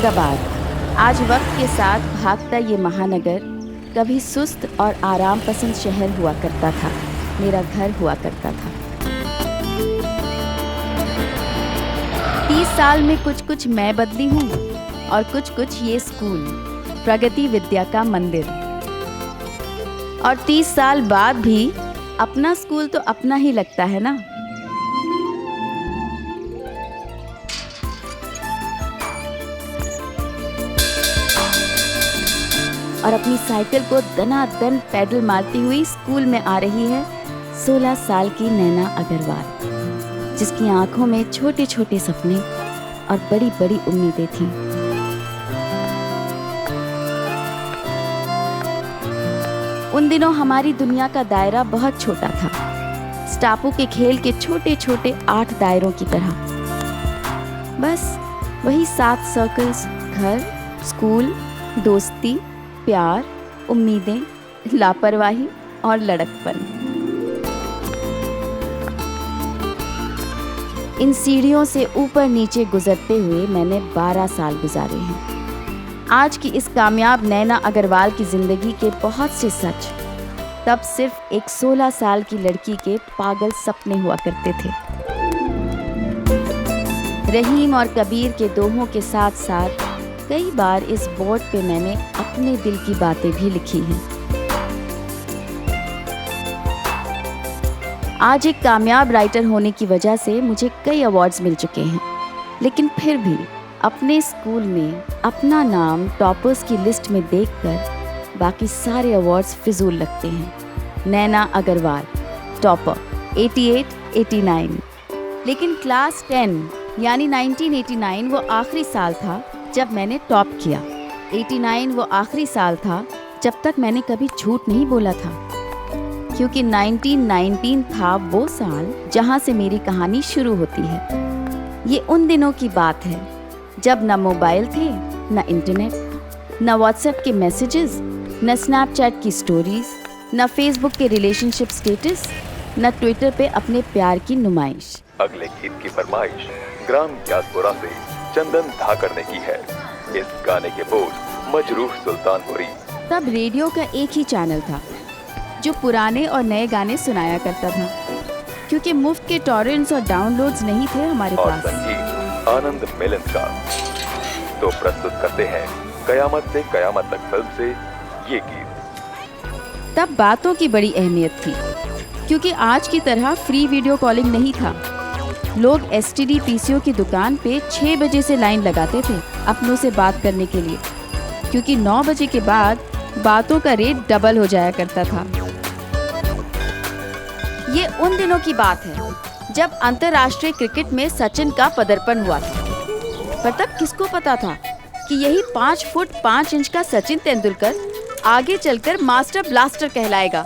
औरंगाबाद। आज वक्त के साथ भागता ये महानगर कभी सुस्त और आराम पसंद शहर हुआ करता था, मेरा घर हुआ करता था। 30 साल में कुछ कुछ मैं बदली हूँ और कुछ ये स्कूल, प्रगति विद्या का मंदिर। और 30 साल बाद भी अपना स्कूल तो अपना ही लगता है ना। और अपनी साइकिल को दनादन पैडल मारती हुई स्कूल में आ रही है 16 साल की नैना अग्रवाल, जिसकी आंखों में छोटे छोटे सपने और बड़ी बड़ी उम्मीदें थीं। उन दिनों हमारी दुनिया का दायरा बहुत छोटा था, स्टापू के खेल के छोटे छोटे 8 दायरों की तरह। बस वही 7 सर्कल्स, घर, स्कूल, दोस्ती, प्यार, उम्मीदें, लापरवाही और लड़कपन। इन सीढ़ियों से ऊपर नीचे गुजरते हुए मैंने 12 साल गुजारे हैं। आज की इस कामयाब नैना अग्रवाल की जिंदगी के बहुत से सच तब सिर्फ एक 16 साल की लड़की के पागल सपने हुआ करते थे। रहीम और कबीर के दोहों के साथ साथ कई बार इस बोर्ड पे मैंने अपने दिल की बातें भी लिखी हैं। आज एक कामयाब राइटर होने की वजह से मुझे कई अवार्ड्स मिल चुके हैं, लेकिन फिर भी अपने स्कूल में अपना नाम टॉपर्स की लिस्ट में देखकर बाकी सारे अवार्ड्स फिजूल लगते हैं। नैना अग्रवाल टॉपर 88, 89। लेकिन क्लास 10 यानी 1989 वो आखिरी साल था जब मैंने टॉप किया। 89 वो आखिरी साल था जब तक मैंने कभी झूठ नहीं बोला था, क्योंकि 1919 था वो साल जहां से मेरी कहानी शुरू होती है। ये उन दिनों की बात है जब न मोबाइल थे, न इंटरनेट, न व्हाट्सएप के मैसेजेस, न स्नैपचैट की स्टोरीज, न फेसबुक के रिलेशनशिप स्टेटस, न ट्विटर पे अपने प्यार की नुमाइश। अगले गीत की फरमाइश ग्राम यासपुरा से चंदन धाकर ने की है। इस गाने के बोल मजरूह सुल्तानपुरी। तब रेडियो का एक ही चैनल था जो पुराने और नए गाने सुनाया करता था, क्योंकि मुफ्त के टॉरेंट्स और डाउनलोड्स नहीं थे हमारे और पास। संगीत आनंद मिलन का। तो प्रस्तुत करते हैं कयामत से कयामत तक फिल्म से ये गीत। तब बातों की बड़ी अहमियत थी, क्योंकि आज की तरह फ्री वीडियो कॉलिंग नहीं था। लोग STD PCO की दुकान पे 6 बजे से लाइन लगाते थे अपनों से बात करने के लिए, क्योंकि 9 बजे के बाद बातों का रेट डबल हो जाया करता था। ये उन दिनों की बात है जब अंतर्राष्ट्रीय क्रिकेट में सचिन का पदार्पण हुआ था। पर तब किसको पता था कि यही 5 फुट 5 इंच का सचिन तेंदुलकर आगे चलकर मास्टर ब्लास्टर कहलाएगा।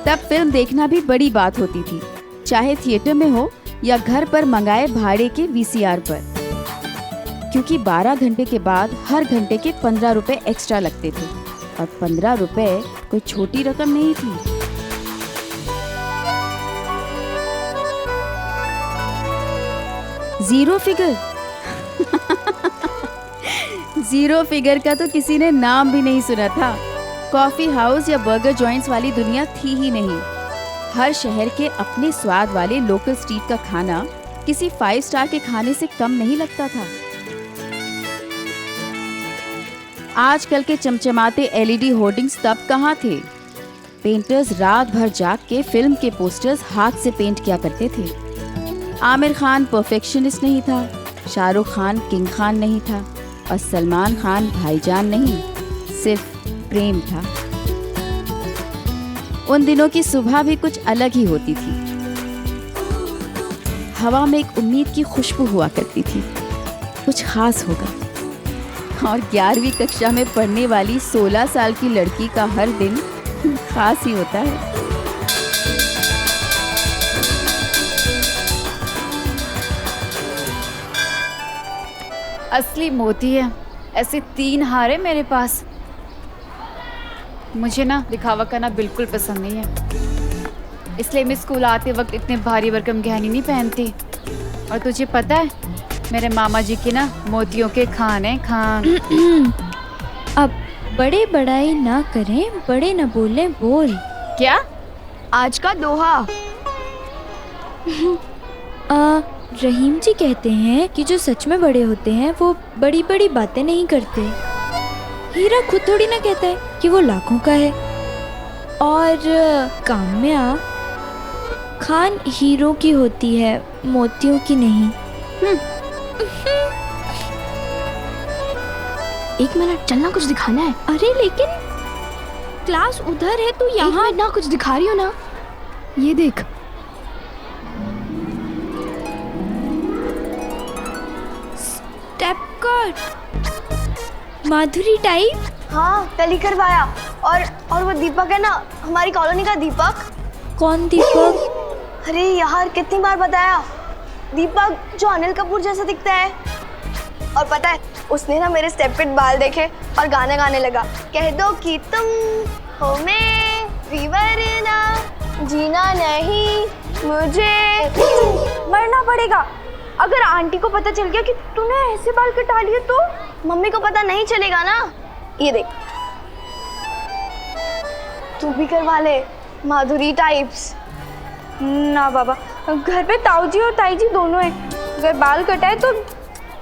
तब फिल्म देखना भी बड़ी बात होती थी, चाहे थिएटर में हो या घर पर मंगाए भाड़े के VCR पर, क्योंकि 12 घंटे के बाद हर घंटे के 15 रुपए एक्स्ट्रा लगते थे, और 15 रुपए कोई छोटी रकम नहीं थी। जीरो फिगर जीरो फिगर का तो किसी ने नाम भी नहीं सुना था। कॉफी हाउस या बर्गर जॉइंट्स वाली दुनिया थी ही नहीं। हर शहर के अपने स्वाद वाले लोकल स्ट्रीट का खाना किसी 5 स्टार के खाने से कम नहीं लगता था। आजकल के चमचमाते LED होर्डिंग्स तब कहाँ थे। पेंटर्स रात भर जाग के फिल्म के पोस्टर्स हाथ से पेंट किया करते थे। आमिर खान परफेक्शनिस्ट नहीं था, शाहरुख खान किंग खान नहीं था, और सलमान खान भाईजान नहीं, सिर्फ प्रेम था। उन दिनों की सुबह भी कुछ अलग ही होती थी। हवा में एक उम्मीद की खुशबू हुआ करती थी, कुछ खास होगा। और 11वीं कक्षा में पढ़ने वाली 16 साल की लड़की का हर दिन खास ही होता है। असली मोती है। ऐसे 3 हार है मेरे पास। मुझे ना दिखावा करना बिल्कुल पसंद नहीं है। इसलिए मैं स्कूल आते वक्त इतने भारी भरकम गहने नहीं पहनती। और तुझे पता है मेरे मामा जी की ना मोतियों के खान है, खान। अब बड़े बड़ाई ना करें, बड़े न बोलें बोल। क्या? आज का दोहा। रहीम जी कहते हैं कि जो सच में बड़े होते हैं वो बड़ी बड़ी बातें नहीं करते। हीरा खुद थोड़ी ना कहता है कि वो लाखों का है। और काम्या, खान हीरो की होती है, मोतियों की नहीं। एक मिनट, चलना, कुछ दिखाना है। अरे लेकिन क्लास उधर है, तू यहाँ ना कुछ दिखा रही हो ना, ये देख। स्टेप कट, माधुरी टाइप। हाँ, कल ही करवाया। और वो दीपक है ना, हमारी कॉलोनी का दीपक। कौन दीपक? अरे यार, कितनी बार बताया, दीपक जो अनिल कपूर जैसा दिखता है। और पता है, उसने ना मेरे स्टेप फिट बाल देखे और गाना गाने लगा, कह दो कि तुम हो मेरी वरना जीना नहीं मुझे मरना पड़ेगा। अगर आंटी को पता चल गया कि तूने ऐसे बाल कटा लिए तो मम्मी को पता नहीं चलेगा ना। ये देख, तू भी करवा ले माधुरी टाइप्स। ना बाबा, घर पे ताऊ जी और ताई जी दोनों हैं, अगर बाल कटाए तो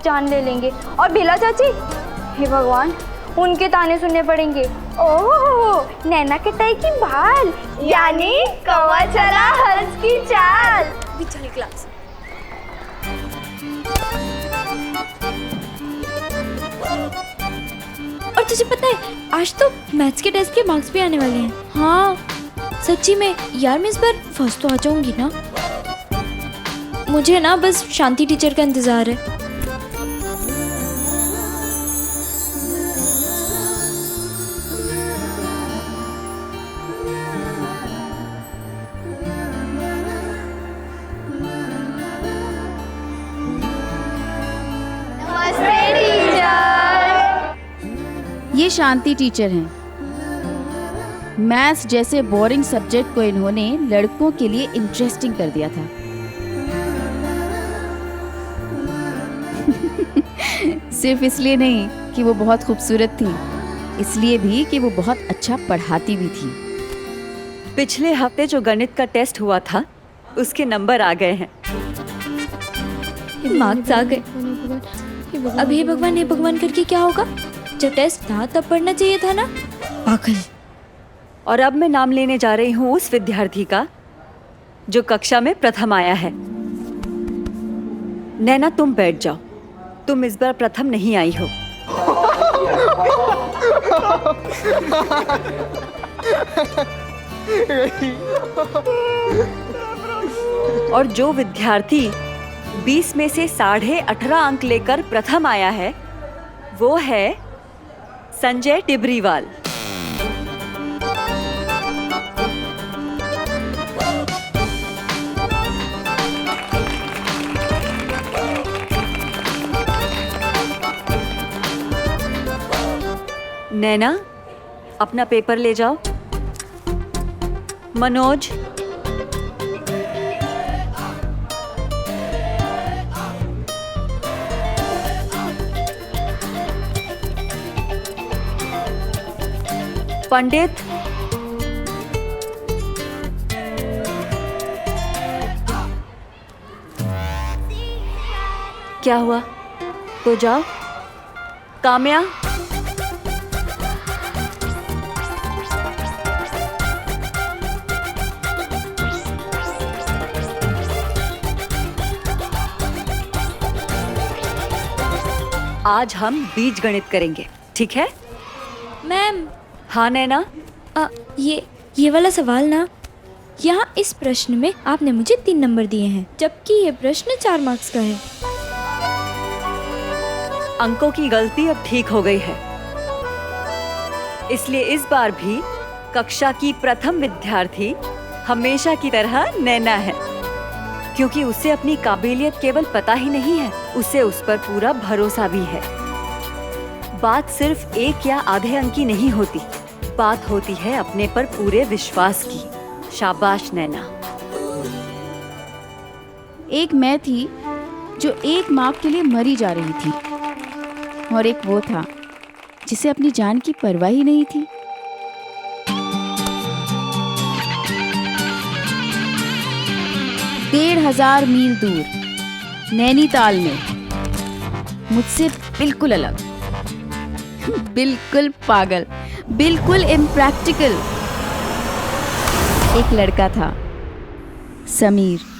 जान ले लेंगे। और बेला चाची, हे भगवान, उनके ताने सुनने पड़ेंगे। ओह, नैना कटाई की बाल, यानी कौवा चला हंस की चाल। भी चली क्लास। और तुझे पता है, आज तो मैथ्स के टेस्ट के मार्क्स भी आने वाले हैं। हाँ सच्ची में यार, मैं इस बार फर्स्ट तो आ जाऊंगी ना। मुझे ना बस शांति टीचर का इंतजार है। ये शांति टीचर हैं। मैथ्स जैसे बोरिंग सब्जेक्ट को इन्होंने लड़कों के लिए इंटरेस्टिंग कर दिया था। सिर्फ इसलिए नहीं कि वो बहुत खूबसूरत थी, इसलिए भी कि वो बहुत अच्छा पढ़ाती भी थी। पिछले हफ्ते जो गणित का टेस्ट हुआ था, उसके नंबर आ गए हैं। मार्क्स आ गए। अब हे भगवान करके क्या होगा? जब टेस्ट था तब पढ़ना चाहिए था ना, पागल। और अब मैं नाम लेने जा रही हूँ उस विद्यार्थी का जो कक्षा में प्रथम आया है। नैना, तुम बैठ जाओ, तुम इस बार प्रथम नहीं आई हो। और जो विद्यार्थी 20 में से 18.5 अंक लेकर प्रथम आया है, वो है संजय टिबरीवाल। नैना, अपना पेपर ले जाओ। मनोज, पंडित, क्या हुआ? तो जाओ। काम्या, आज हम बीजगणित करेंगे, ठीक है? मैम। हाँ नैना? ये वाला सवाल ना, यहाँ इस प्रश्न में आपने मुझे 3 नंबर दिए हैं, जबकि ये प्रश्न 4 मार्क्स का है। अंकों की गलती अब ठीक हो गई है, इसलिए इस बार भी कक्षा की प्रथम विद्यार्थी हमेशा की तरह नैना है, क्योंकि उसे अपनी काबिलियत केवल पता ही नहीं है, उसे उस पर पूरा भरोसा भी है। बात सिर्फ 1 या आधे अंक की नहीं होती, बात होती है अपने पर पूरे विश्वास की। शाबाश नैना। एक मैं थी जो एक माँ के लिए मरी जा रही थी, और एक वो था जिसे अपनी जान की परवाह ही नहीं थी। डेढ़ 1000 मील दूर नैनीताल में मुझसे बिल्कुल अलग, बिल्कुल पागल, बिल्कुल इम्प्रैक्टिकल एक लड़का था, समीर।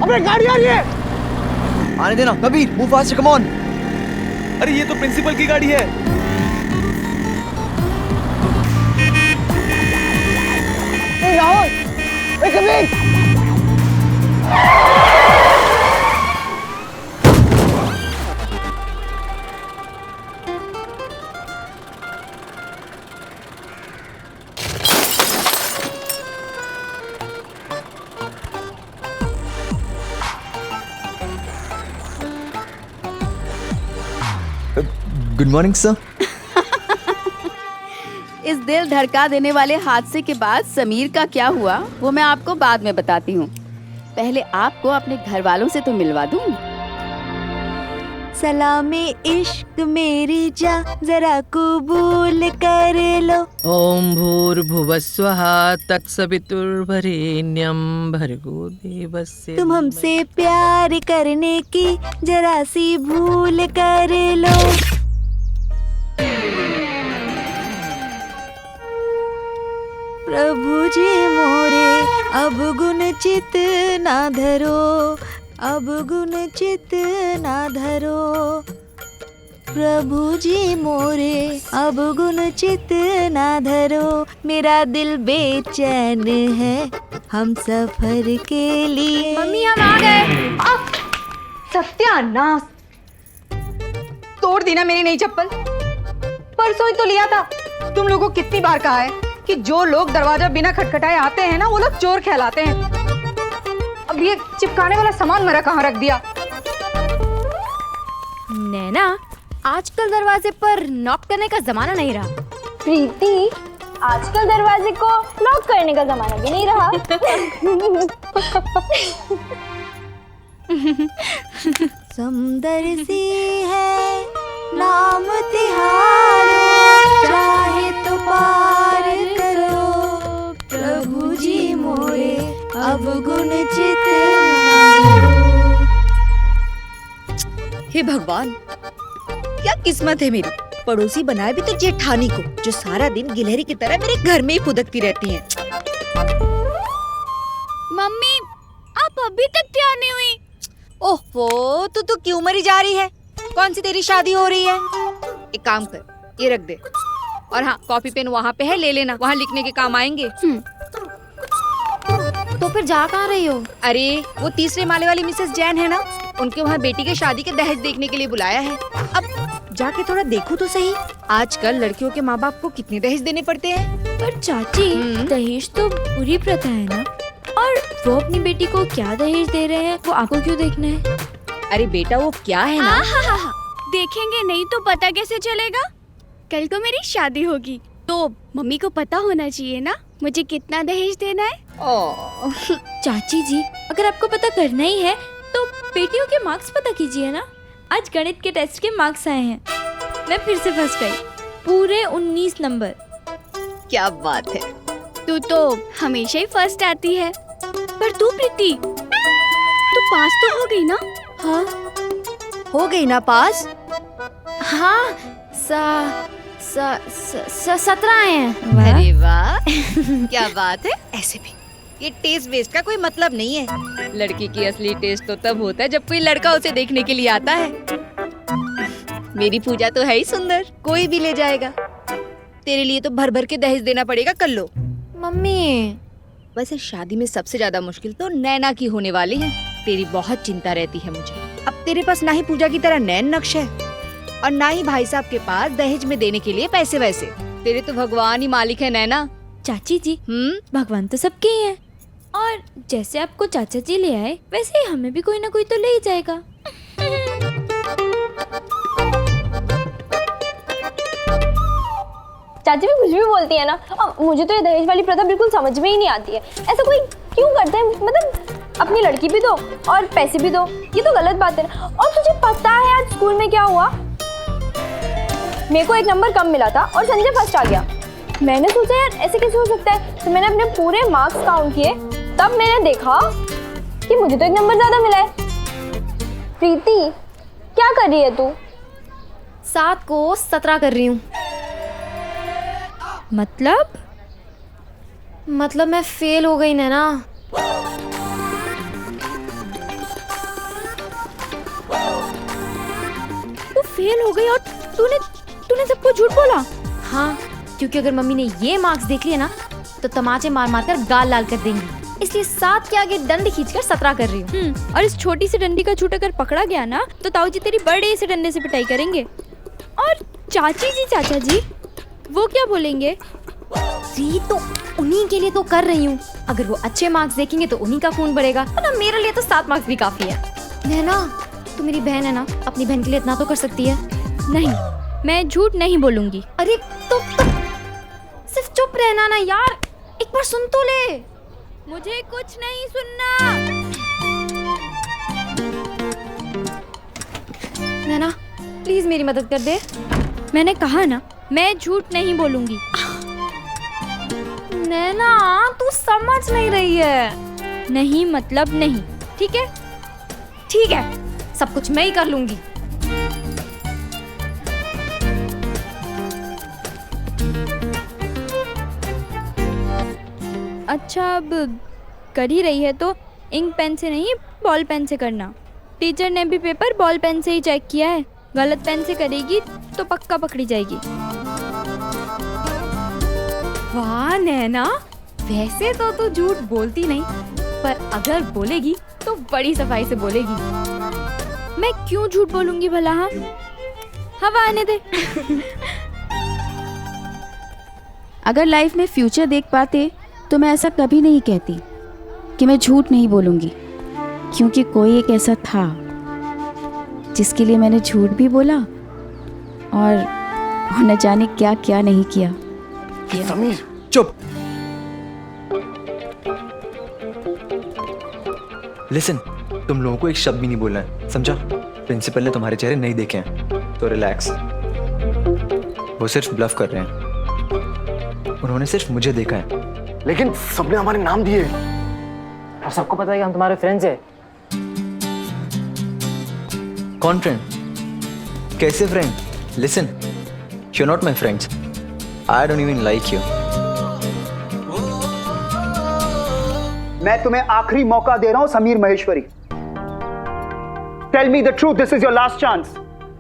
अबे गाड़ी आ रही है। आने देना Kabir, move fast, come on. अरे ये तो प्रिंसिपल की गाड़ी है। ए राहुल, ए कबीर। Good morning sir. इस दिल धड़का देने वाले हादसे के बाद समीर का क्या हुआ वो मैं आपको बाद में बताती हूँ। पहले आपको अपने घर वालों से तो मिलवा दूँ। सलामे इश्क मेरी जा जरा कबूल कर लो। ओम भूर्भुवस्वः तत्सवितुर्वरेण्यं भर्गो देवस्य। तुम हमसे प्यार करने की जरा सी भूल कर लो। प्रभु जी मोरे अब गुण चित ना धरो, अब गुण चित ना धरो। प्रभु जी मोरे अब गुण चित ना धरो। मेरा दिल बेचैन है हम सफर के लिए। मम्मी हम आ गए। सत्यानाश, तोड़ दी ना मेरी नई चप्पल। परसों ही तो लिया था। तुम लोगों को कितनी बार कहा है कि जो लोग दरवाजा बिना खटखटाए आते हैं ना वो लोग चोर कहलाते हैं। अब ये चिपकाने वाला सामान मेरा कहाँ रख दिया? नैना, आजकल दरवाजे पर नॉक करने का जमाना नहीं रहा। प्रीति, आजकल दरवाजे को लॉक करने का जमाना भी नहीं रहा। सुंदर सी है नाम तिहारो, चाहे तो पार करो। प्रभु जी मोरे अब गुण चित ना धरो। हे भगवान, क्या किस्मत है मेरी। पड़ोसी बनाए भी तो जेठानी को, जो सारा दिन गिलहरी की तरह मेरे घर में ही फुदकती रहती हैं। मम्मी, आप अभी तक तैयार नहीं हुई? ओहो, तू तो क्यों मरी जा रही है? कौन सी तेरी शादी हो रही है? एक काम कर, ये रख दे। और हाँ, कॉपी पेन वहाँ पे है, ले लेना, वहाँ लिखने के काम आएंगे। तो फिर जा कहाँ रही हो? अरे वो तीसरे माले वाली मिसेस जैन है ना, उनके वहाँ बेटी के शादी के दहेज देखने के लिए बुलाया है। अब जाके थोड़ा देखो तो सही, आजकल लड़कियों के माँ बाप को कितने दहेज देने पड़ते हैं। पर चाची, दहेज तो बुरी प्रथा है ना, और वो अपनी बेटी को क्या दहेज दे रहे हैं वो आपको क्यों देखना है? अरे बेटा, वो क्या है ना, देखेंगे नहीं तो पता कैसे चलेगा? कल को मेरी शादी होगी तो मम्मी को पता होना चाहिए ना मुझे कितना दहेज देना है। चाची जी, अगर आपको पता करना ही है तो बेटियों के मार्क्स पता कीजिए ना। आज गणित के टेस्ट के मार्क्स आए हैं, मैं फिर से फर्स्ट आई, पूरे 19 नंबर। क्या बात है। तू तो हमेशा ही फर्स्ट आती है। पर तू प्रीति, तू पास तो हो गई ना? हाँ, हो गई ना पास। हाँ, 17 आए हैं। अरे वाह क्या बात है। ऐसे भी ये टेस्ट वेस्ट का कोई मतलब नहीं है। लड़की की असली टेस्ट तो तब होता है जब कोई लड़का उसे देखने के लिए आता है। मेरी पूजा तो है ही सुंदर, कोई भी ले जाएगा। तेरे लिए तो भर भर के दहेज देना पड़ेगा। कर लो। मम्मी, वैसे शादी में सबसे ज्यादा मुश्किल तो नैना की होने वाली है। तेरी बहुत चिंता रहती है मुझे। अब तेरे पास ना ही पूजा की तरह नैन नक्श है और ना ही भाई साहब के पास दहेज में देने के लिए पैसे वैसे। तेरे तो भगवान ही मालिक है नैना। चाची जी, भगवान तो सबके ही है, और जैसे आपको चाचा जी ले आए वैसे ही हमें भी कोई ना कोई तो ले ही जाएगा। चाची भी कुछ भी बोलती है ना। अब मुझे तो ये दहेज वाली प्रथा बिल्कुल समझ में ही नहीं आती है। ऐसा कोई क्यों करता है? मतलब अपनी लड़की भी दो और पैसे भी दो, ये तो गलत बात है ना। और तुझे पता है आज स्कूल में क्या हुआ? मेरे को 1 नंबर कम मिला था और संजय फर्स्ट आ गया। मैंने सोचा यार ऐसे कैसे हो सकता है, तो मैंने अपने पूरे मार्क्स काउंट किए, तब मैंने देखा कि मुझे तो 1 नंबर ज्यादा मिला है। प्रीति, क्या कर रही है तू? 7 को 17 कर रही हूँ। मतलब मैं फेल हो गई ना। तू फेल हो गई और तूने सबको झूठ बोला? हाँ, क्योंकि अगर मम्मी ने ये मार्क्स देख लिए ना तो तमाचे मार मार कर गाल लाल कर देंगी, इसलिए 7 के आगे डंडी खींचकर 17 कर रही हूँ। और इस छोटी सी डंडी का झूठ अगर पकड़ा गया ना तो ताऊ जी तेरी बड़े से डंडे से पिटाई करेंगे। और चाची जी, चाचा जी वो क्या बोलेंगे? जी तो उन्हीं के लिए तो कर रही हूँ। अगर वो अच्छे मार्क्स देखेंगे तो उन्हीं का खून बढ़ेगा, वरना मेरे लिए तो 7 मार्क्स भी काफी है। नैना, तू मेरी बहन है ना, अपनी बहन के लिए इतना तो कर सकती है। नहीं, मैं झूठ नहीं बोलूंगी। अरे तो सिर्फ चुप रहना ना यार, एक बार सुन तो ले। मुझे कुछ नहीं सुनना। नैना प्लीज मेरी मदद कर दे। मैंने कहा ना, मैं झूठ नहीं बोलूंगी। नैना तू समझ नहीं रही है। नहीं मतलब नहीं, ठीक है? ठीक है, सब कुछ मैं ही कर लूंगी। अच्छा, अब कर ही रही है तो इंक पेन से नहीं, बॉल पेन से करना। टीचर ने भी पेपर बॉल पेन से ही चेक किया है। गलत पेन से करेगी तो पक्का पकड़ी जाएगी। वाह नैना, वैसे तो तू झूठ बोलती नहीं, पर अगर बोलेगी तो बड़ी सफाई से बोलेगी। मैं क्यों झूठ बोलूंगी भला? हाँ, हवा आने दे। अगर लाइफ में फ्यूचर देख पाते तो मैं ऐसा कभी नहीं कहती कि मैं झूठ नहीं बोलूँगी, क्योंकि कोई एक ऐसा था जिसके लिए मैंने झूठ भी बोला और न जाने क्या क्या नहीं किया। समीर चुप। लिसन, तुम लोगों को एक शब्द भी नहीं बोलना है, समझा? प्रिंसिपल ने तुम्हारे चेहरे नहीं देखे हैं, तो रिलैक्स। वो सिर्फ ब्लफ कर रहे हैं। उन्होंने सिर्फ मुझे देखा है, लेकिन सबने हमारे नाम दिए और सबको पता है कि हम तुम्हारे फ्रेंड्स हैं। कौन फ्रेंड? कैसे friend? Listen, you are not my friends. I don't even like you. मैं तुम्हें आखिरी मौका दे रहा हूं Sameer Maheshwari. Tell me the truth, this is your last chance.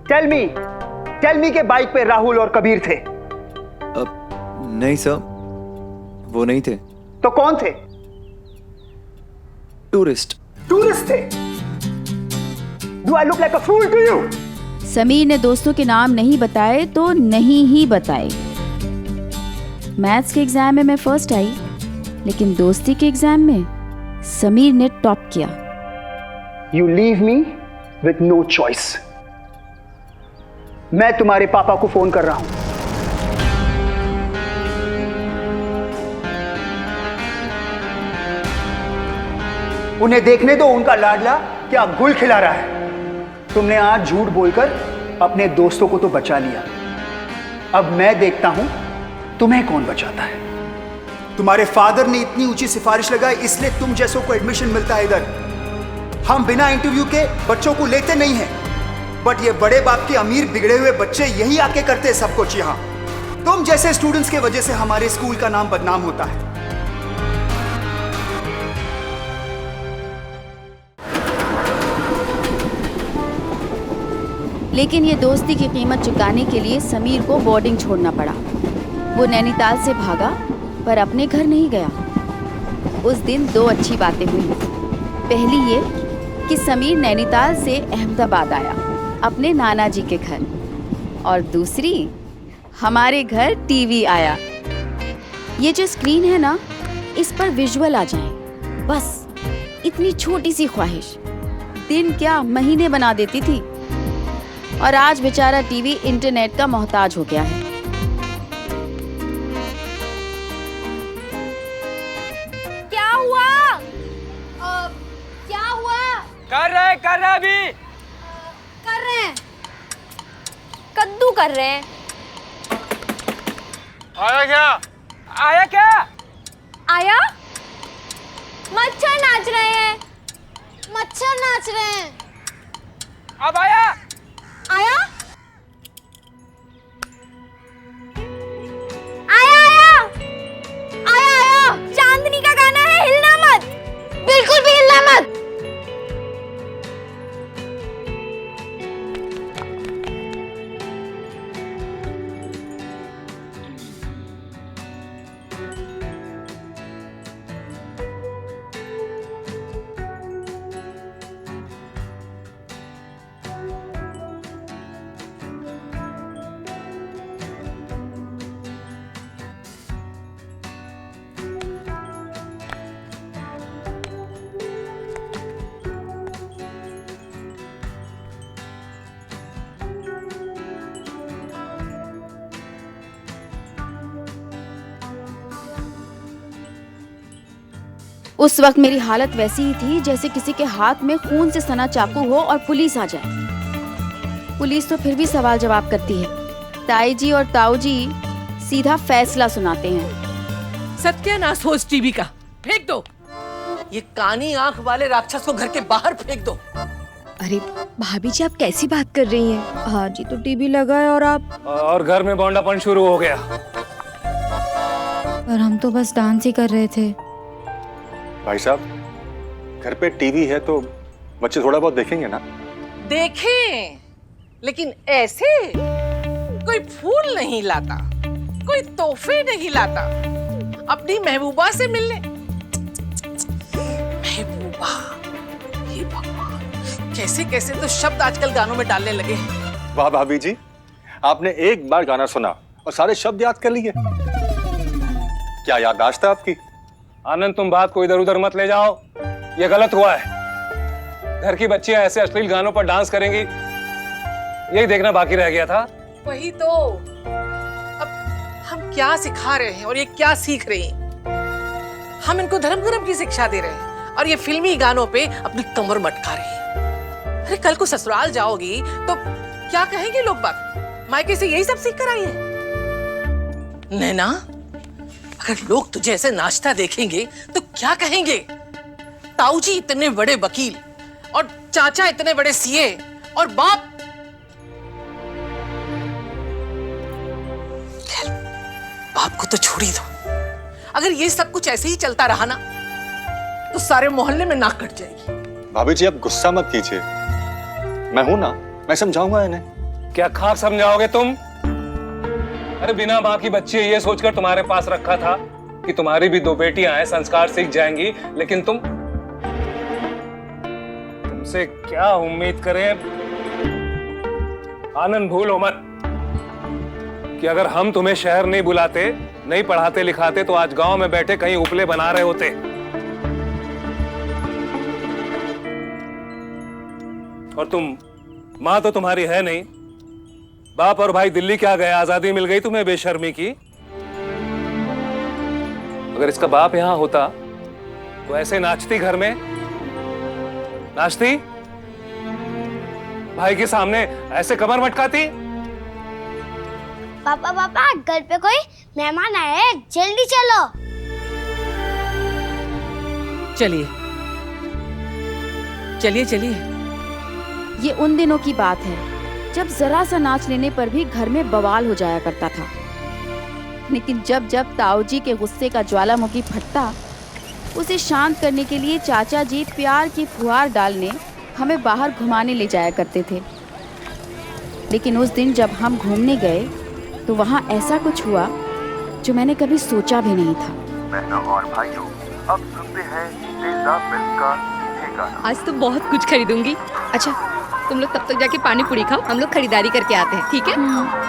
Tell me के बाइक पे राहुल और कबीर थे? नहीं सर, वो नहीं थे। तो कौन थे? टूरिस्ट थे। Do I look like a fool to you? Sameer ने दोस्तों के नाम नहीं बताए तो नहीं ही बताए। मैथ्स के एग्जाम में मैं फर्स्ट आई, लेकिन दोस्ती के एग्जाम में समीर ने टॉप किया। You leave me with no choice. मैं तुम्हारे पापा को फोन कर रहा हूं। उन्हें देखने दो उनका लाडला क्या गुल खिला रहा है। तुमने आज झूठ बोलकर अपने दोस्तों को तो बचा लिया, अब मैं देखता हूं तुम्हें कौन बचाता है। तुम्हारे फादर ने इतनी ऊंची सिफारिश लगाई, इसलिए तुम जैसों को एडमिशन मिलता है इधर। हम बिना इंटरव्यू के बच्चों को लेते नहीं हैं, बट ये बड़े बाप के अमीर बिगड़े हुए बच्चे यही आके करते हैं सब कुछ। यहां तुम जैसे स्टूडेंट्स की वजह से हमारे स्कूल का नाम बदनाम होता है। लेकिन ये दोस्ती की कीमत चुकाने के लिए समीर को बोर्डिंग छोड़ना पड़ा। वो नैनीताल से भागा पर अपने घर नहीं गया। उस दिन 2 अच्छी बातें हुई। पहली ये कि समीर नैनीताल से अहमदाबाद आया अपने नाना जी के घर, और दूसरी हमारे घर टीवी आया। ये जो स्क्रीन है ना, इस पर विजुअल आ जाए, बस इतनी छोटी सी ख्वाहिश दिन क्या महीने बना देती थी। और आज बेचारा टीवी इंटरनेट का मोहताज हो गया है। क्या हुआ? क्या हुआ? कर रहे अभी कर रहे हैं, कद्दू कर रहे हैं। आया क्या? आया? मच्छर नाच रहे हैं, मच्छर नाच रहे हैं। अब आया? आया? आया आया आया आया। चांदनी का गाना है, हिलना मत, बिल्कुल भी हिलना मत। उस वक्त मेरी हालत वैसी ही थी जैसे किसी के हाथ में खून से सना चाकू हो और पुलिस आ जाए। पुलिस तो फिर भी सवाल जवाब करती है, ताई जी और ताऊ जी सीधा फैसला सुनाते हैं। सत्यानाश हो इस टीवी का, फेंक दो। ये कानी आंख वाले राक्षस को घर के बाहर फेंक दो। अरे भाभी जी, आप कैसी बात कर रही हैं? हाँ जी, तो टीवी लगा है और घर में बौंडापन शुरू हो गया। और हम तो बस डांस ही कर रहे थे। भाई साहब, घर पे टीवी है तो बच्चे थोड़ा बहुत देखेंगे ना। देखें, लेकिन ऐसे कोई फूल नहीं लाता, कोई तोहफे नहीं लाता अपनी महबूबा से मिलने। महबूबा, हे भगवान, कैसे कैसे तो शब्द आजकल गानों में डालने लगे हैं। वाह भाभी जी, आपने एक बार गाना सुना और सारे शब्द याद कर लिए। क्या याददाश्त है आपकी। आनंद, तुम बात को इधर उधर मत ले जाओ, ये गलत हुआ है। घर की बच्चियां ऐसे अश्लील गानों पर डांस करेंगी, यही देखना बाकी रह गया था। वही तो, अब हम क्या सिखा रहे हैं और ये क्या सीख रहे हैं। हम इनको धर्म कर्म की शिक्षा दे रहे हैं और ये फिल्मी गानों पे अपनी कमर मटका रहे हैं। अरे कल को ससुराल जाओगी तो क्या कहेंगे लोग बात? मायके से यही सब सीख कर आई है। नैना, अगर लोग तुझे ऐसे नाचता देखेंगे तो क्या कहेंगे? ताऊ जी इतने बड़े वकील और चाचा इतने बड़े सीए और बाप, बाप को तो छोड़ ही दो। अगर ये सब कुछ ऐसे ही चलता रहा ना तो सारे मोहल्ले में नाक कट जाएगी। भाभी जी, आप गुस्सा मत कीजिए, मैं हूं ना, मैं समझाऊंगा इन्हें। क्या खाक समझाओगे तुम? अरे बिना माँ की बच्ची ये सोचकर तुम्हारे पास रखा था कि तुम्हारी भी 2 बेटियां हैं, संस्कार सीख जाएंगी, लेकिन तुमसे क्या उम्मीद करें। आनंद, भूलो मत कि अगर हम तुम्हें शहर नहीं बुलाते, नहीं पढ़ाते लिखाते तो आज गांव में बैठे कहीं उपले बना रहे होते। और तुम, माँ तो तुम्हारी है नहीं, बाप और भाई दिल्ली क्या गए, आजादी मिल गई तुम्हें बेशर्मी की। अगर इसका बाप यहां होता तो ऐसे नाचती घर में नाचती? भाई के सामने ऐसे कमर मटकाती? पापा पापा, घर पे कोई मेहमान आए हैं, जल्दी चलो। चलिए चलिए चलिए। ये उन दिनों की बात है जब जरा सा नाच लेने पर भी घर में बवाल हो जाया करता था। लेकिन जब जब ताऊ जी के गुस्से का ज्वालामुखी फटता, उसे शांत करने के लिए चाचा जी प्यार की फुहार डालने हमें बाहर घुमाने ले जाया करते थे। लेकिन उस दिन जब हम घूमने गए तो वहाँ ऐसा कुछ हुआ जो मैंने कभी सोचा भी नहीं था। बहनों और भाइयों, अब सुनते हैं तेजा फिल्म का ये गाना। आज तो बहुत कुछ खरीदूंगी। अच्छा, तुम लोग तब तक जाके पानी पूरी खाओ, हम लोग खरीदारी करके आते हैं, ठीक है?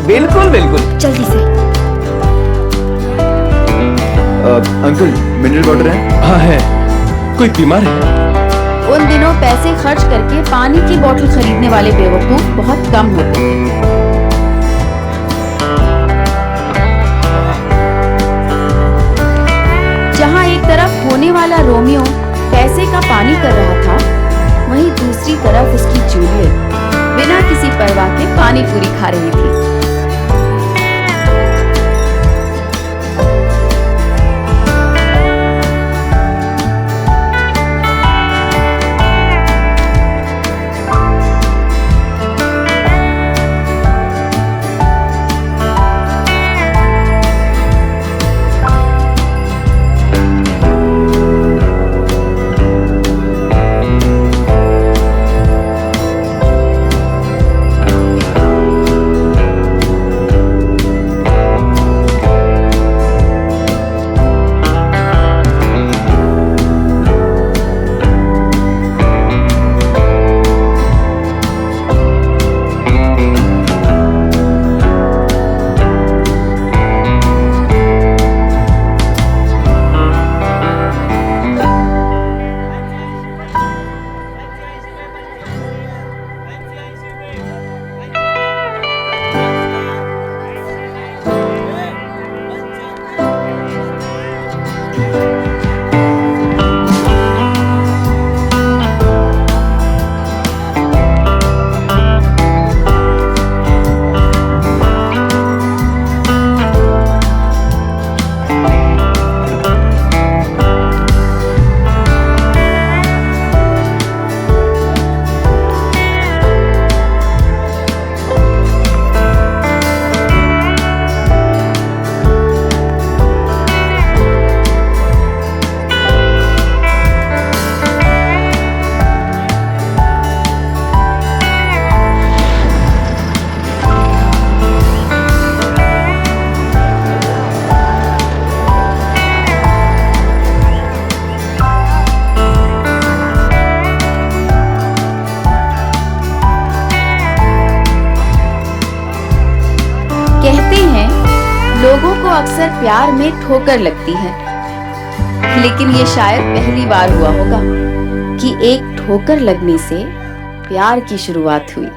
बिल्कुल बिल्कुल, जल्दी से। अंकल मिनरल वाटर है? हाँ है। कोई बीमार है? उन दिनों पैसे खर्च करके पानी की बोतल खरीदने वाले बेवकूफ बहुत कम होते थे। जहाँ एक तरफ होने वाला रोमियो पैसे का पानी कर रहा था, वहीं दूसरी तरफ उसकी जूलियट बिना किसी परवाह के पानी पूरी खा रही थी। लोगों को अक्सर प्यार में ठोकर लगती है, लेकिन ये शायद पहली बार हुआ होगा कि एक ठोकर लगने से प्यार की शुरुआत हुई।